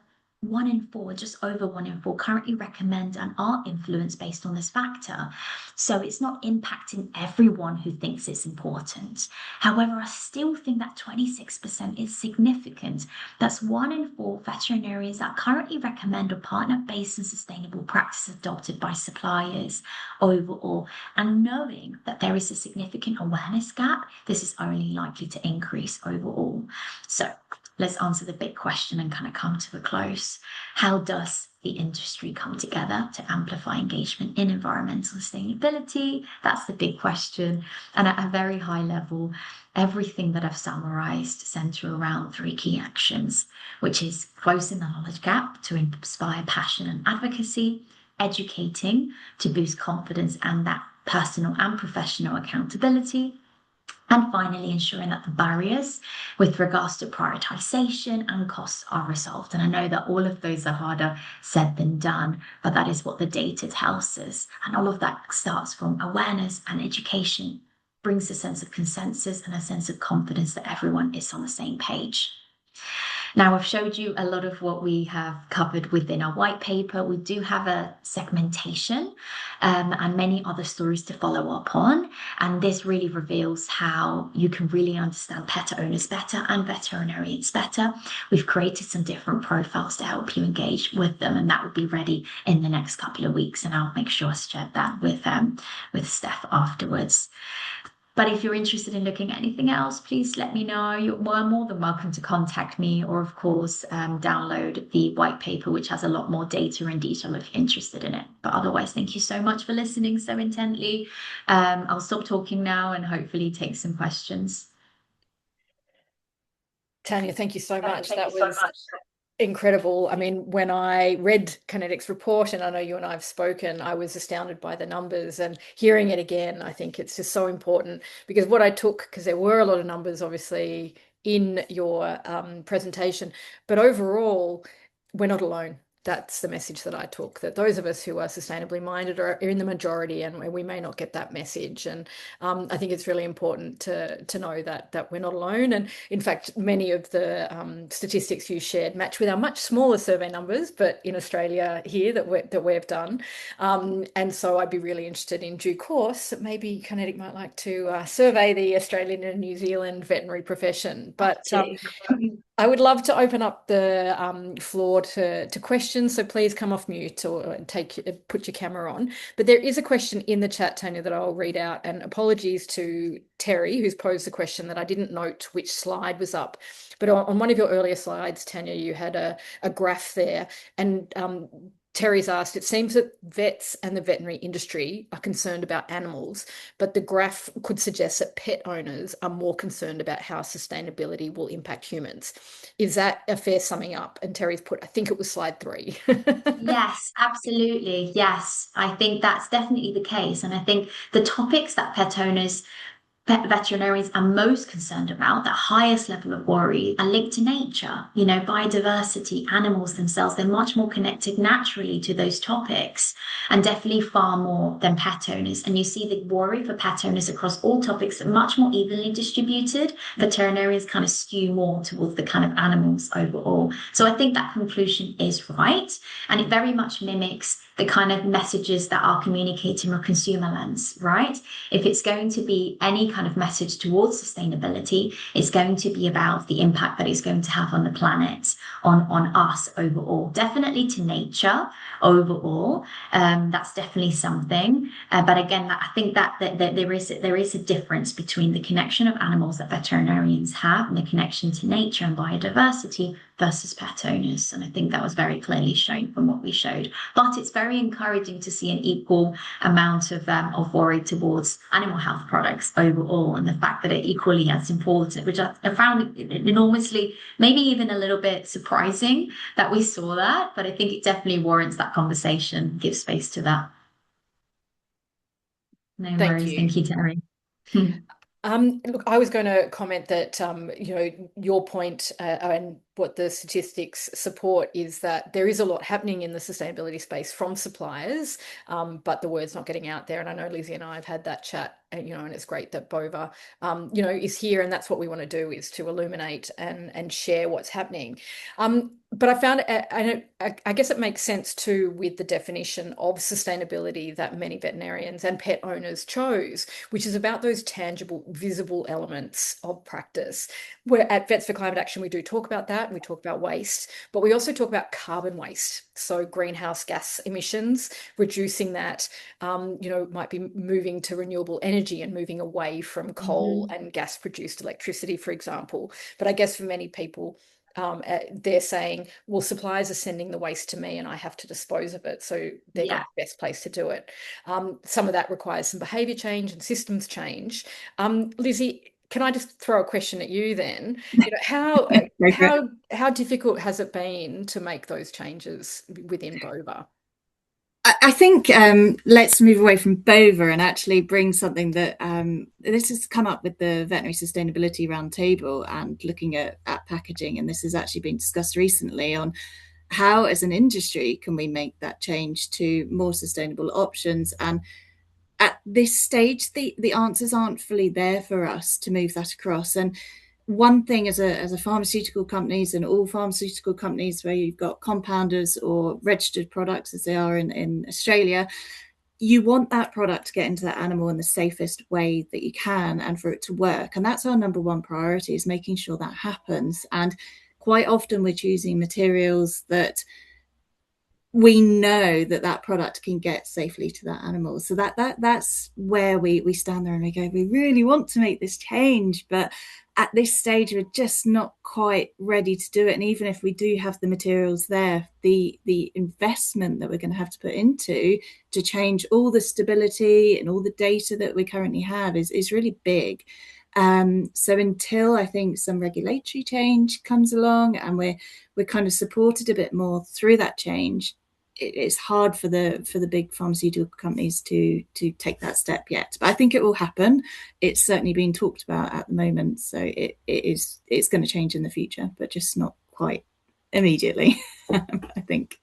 1 in 4, just over 1 in 4, currently recommend and are influenced based on this factor. So it's not impacting everyone who thinks it's important. However, I still think that 26% is significant. That's 1 in 4 veterinarians that currently recommend a partner-based and sustainable practice adopted by suppliers overall. And knowing that there is a significant awareness gap, this is only likely to increase overall. So let's answer the big question and kind of come to a close. How does the industry come together to amplify engagement in environmental sustainability? That's the big question. And at a very high level, everything that I've summarized center around 3 key actions, which is closing the knowledge gap to inspire passion and advocacy, educating to boost confidence and that personal and professional accountability, and finally, ensuring that the barriers with regards to prioritization and costs are resolved. And I know that all of those are harder said than done, but that is what the data tells us. And all of that starts from awareness and education, brings a sense of consensus and a sense of confidence that everyone is on the same page. Now, I've showed you a lot of what we have covered within our white paper. We do have a segmentation and many other stories to follow up on. And this really reveals how you can really understand pet owners better and veterinarians better. We've created some different profiles to help you engage with them, and that will be ready in the next couple of weeks. And I'll make sure I share that with Steph afterwards. But if you're interested in looking at anything else, please let me know. You're more than welcome to contact me, or of course, download the white paper, which has a lot more data and detail if you're interested in it. But otherwise, thank you so much for listening so intently. I'll stop talking now and hopefully take some questions. Tanya, thank you so much. That was incredible. I mean, when I read Kinetic's report, and I know you and I have spoken, I was astounded by the numbers, and hearing it again, I think it's just so important, because what I took, because there were a lot of numbers obviously in your presentation, but overall, we're not alone. That's the message that I took, that those of us who are sustainably minded are in the majority, and we may not get that message. And I think it's really important to know that we're not alone. And in fact, many of the statistics you shared match with our much smaller survey numbers, but in Australia here that we've done. And so I'd be really interested in due course. Maybe Kinetic might like to survey the Australian and New Zealand veterinary profession. But I would love to open up the floor to questions. So please come off mute or put your camera on. But there is a question in the chat, Tanya, that I'll read out. And apologies to Terry, who's posed the question that I didn't note which slide was up. But on one of your earlier slides, Tanya, you had a graph there. And Terry's asked, it seems that vets and the veterinary industry are concerned about animals, but the graph could suggest that pet owners are more concerned about how sustainability will impact humans. Is that a fair summing up? And Terry's put, I think it was slide 3. Yes, absolutely. Yes, I think that's definitely the case. And I think the topics that pet veterinarians are most concerned about, that highest level of worry, are linked to nature, biodiversity, animals themselves. They're much more connected naturally to those topics, and definitely far more than pet owners. And you see the worry for pet owners across all topics are much more evenly distributed. Veterinarians kind of skew more towards the kind of animals overall. So I think that conclusion is right. And it very much mimics the kind of messages that are communicating from a consumer lens, right? If it's going to be any kind of message towards sustainability, it's going to be about the impact that it's going to have on the planet, on us overall. Definitely to nature overall. That's definitely something. But again, I think that there is a difference between the connection of animals that veterinarians have and the connection to nature and biodiversity versus pet owners. And I think that was very clearly shown from what we showed. But it's very encouraging to see an equal amount of worry towards animal health products overall, and the fact that it equally as important, which I found enormously, maybe even a little bit surprising that we saw that, but I think it definitely warrants that conversation, give space to that. No worries. Thank you, Terry. Look, I was going to comment that, your point, and what the statistics support is that there is a lot happening in the sustainability space from suppliers, but the word's not getting out there. And I know Lizzie and I have had that chat, and, and it's great that Bova, is here, and that's what we want to do, is to illuminate and share what's happening. But I found, I guess it makes sense too with the definition of sustainability that many veterinarians and pet owners chose, which is about those tangible, visible elements of practice. Where at Vets for Climate Action, we do talk about that, and we talk about waste, but we also talk about carbon waste. So greenhouse gas emissions, reducing that, might be moving to renewable energy and moving away from coal and gas produced electricity, for example. But I guess for many people, they're saying, well, suppliers are sending the waste to me and I have to dispose of it. So they're not the best place to do it. Some of that requires some behavior change and systems change. Lizzie, can I just throw a question at you then? How difficult has it been to make those changes within Bova? I think let's move away from Bova and actually bring something that this has come up with the Veterinary Sustainability Roundtable and looking at packaging. And this has actually been discussed recently on how, as an industry, can we make that change to more sustainable options. And at this stage, the answers aren't fully there for us to move that across. And one thing as a pharmaceutical companies, and all pharmaceutical companies where you've got compounders or registered products as they are in Australia, you want that product to get into that animal in the safest way that you can and for it to work. And that's our number one priority, is making sure that happens. And quite often we're choosing materials that we know that product can get safely to that animal. So that's where we stand there and we go, we really want to make this change, but at this stage we're just not quite ready to do it. And even if we do have the materials there, the investment that we're going to have to put into to change all the stability and all the data that we currently have is really big. So until I think some regulatory change comes along and we're kind of supported a bit more through that change, it's hard for the big pharmaceutical companies to take that step yet. But I think it will happen. It's certainly being talked about at the moment. So it's going to change in the future, but just not quite immediately, I think.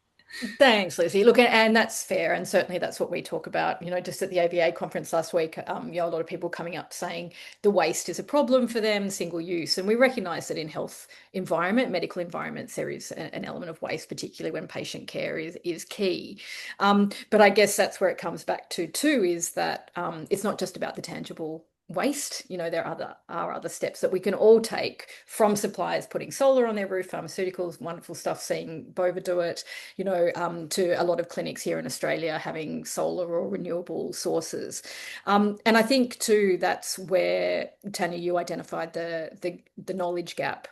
Thanks, Lizzie. Look, and that's fair, and certainly that's what we talk about. Just at the AVA conference last week, a lot of people coming up saying the waste is a problem for them, single use, and we recognise that in health environment, medical environments, there is an element of waste, particularly when patient care is key. But I guess that's where it comes back to too, is that it's not just about the tangible waste. There are other steps that we can all take, from suppliers putting solar on their roof, pharmaceuticals, wonderful stuff, seeing Bova do it, to a lot of clinics here in Australia having solar or renewable sources. And I think too, that's where, Tanya, you identified the knowledge gap,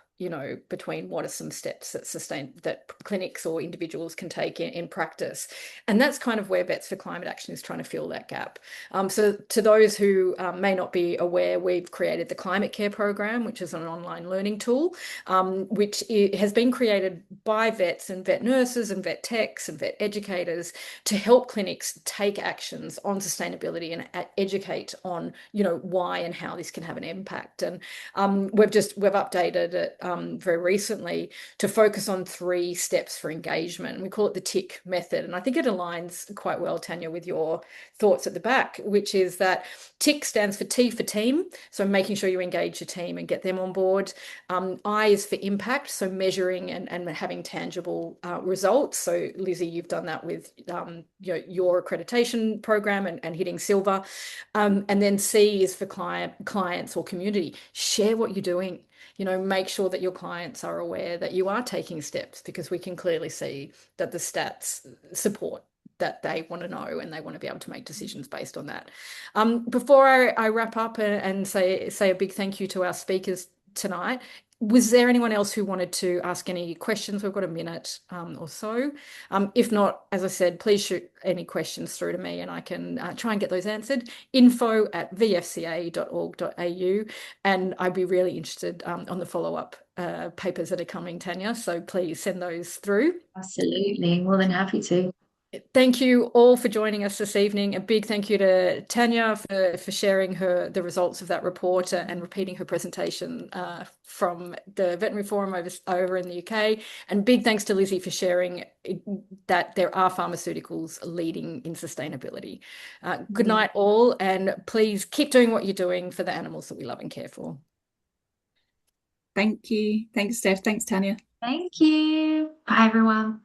between what are some steps that clinics or individuals can take in practice. And that's kind of where Vets for Climate Action is trying to fill that gap. So to those who may not be aware, we've created the Climate Care Program, which is an online learning tool, which has been created by vets and vet nurses and vet techs and vet educators to help clinics take actions on sustainability and educate on, why and how this can have an impact. And we've updated it very recently to focus on 3 steps for engagement. And we call it the TICK method. And I think it aligns quite well, Tanya, with your thoughts at the back, which is that TICK stands for T for team. So making sure you engage your team and get them on board. I is for impact. So measuring and having tangible results. So Lizzie, you've done that with your accreditation program and hitting silver. And then C is for clients or community. Share what you're doing. Make sure that your clients are aware that you are taking steps, because we can clearly see that the stats support that they want to know, and they want to be able to make decisions based on that. Before I wrap up and say a big thank you to our speakers tonight, was there anyone else who wanted to ask any questions? We've got a minute or so. If not, as I said, please shoot any questions through to me and I can try and get those answered. info@vfca.org.au. And I'd be really interested on the follow-up papers that are coming, Tanya. So please send those through. Absolutely. More than happy to. Thank you all for joining us this evening. A big thank you to Tanya for sharing the results of that report and repeating her presentation from the Veterinary Forum over in the UK. And big thanks to Lizzie for sharing that there are pharmaceuticals leading in sustainability. Good night all, and please keep doing what you're doing for the animals that we love and care for. Thank you. Thanks, Steph. Thanks, Tanya. Thank you. Bye, everyone.